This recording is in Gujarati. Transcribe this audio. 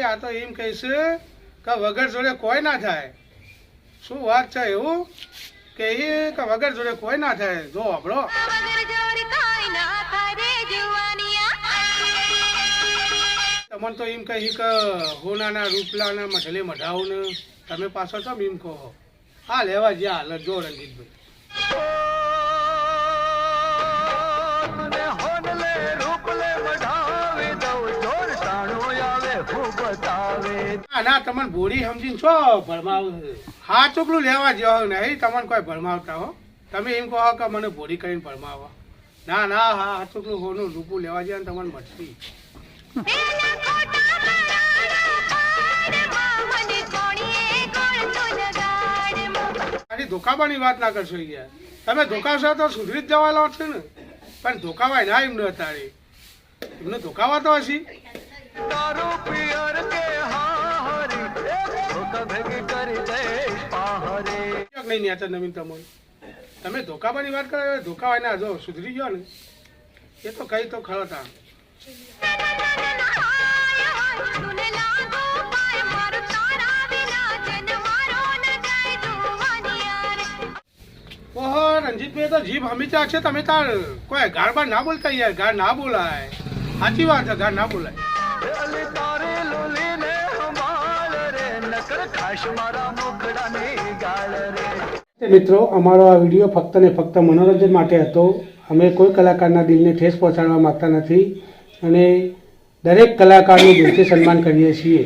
આ તો એમ કહીશ કે વગર જોડે કોઈ ના થાય. શું વાત છે એવું કે વગર જોડે કોઈ ના થાય. જો આપણો તમને તો એમ કહી કે હોનાના રૂપલાના મઢલે મઢાવું ને તમે પાછો છો એમ કહો. હા લેવા જ્યાં હાલ જો રંજીતભાઈ ના તમને બોડી સમજીને છો ભરમાવ હા ચોકલું લેવા જાવ નહીં તમને કોઈ ભરમાવતા હો. તમે એમ કહો કે મને બોડી કરીને ભરમાવો. ના ના હા ચોકલું હોનું રૂપું લેવા જાય ને તમને મળશે. ધોકાવાની વાત ના કરશો યાર. તમે ધોકાવશો તો સુધરી જ જવાના છે ને. પણ ધોકાવાય ના એમને તારે એમને ધોકાવા તો હશે. નહીં નેચર નવીન તમે ધોકાવાની વાત કરો ધોકાવાય ના જો સુધરી ગયો ને એ તો કઈ તો ખરો તા. ઓહો રંજીતભાઈ તો જીભ હમીચા છે. તમે તાર કોઈ ગાળ બાર ના બોલતા યાર. ગાળ ના બોલાય. સાચી વાત છે ગાળ ના બોલાય. મિત્રો અમારો આ વિડીયો ફક્ત ને ફક્ત મનોરંજન માટે હતો. અમે કોઈ કલાકારના દિલને ઠેસ પહોંચાડવા માંગતા નથી અને દરેક કલાકારનું દિલથી સન્માન કરીએ છીએ.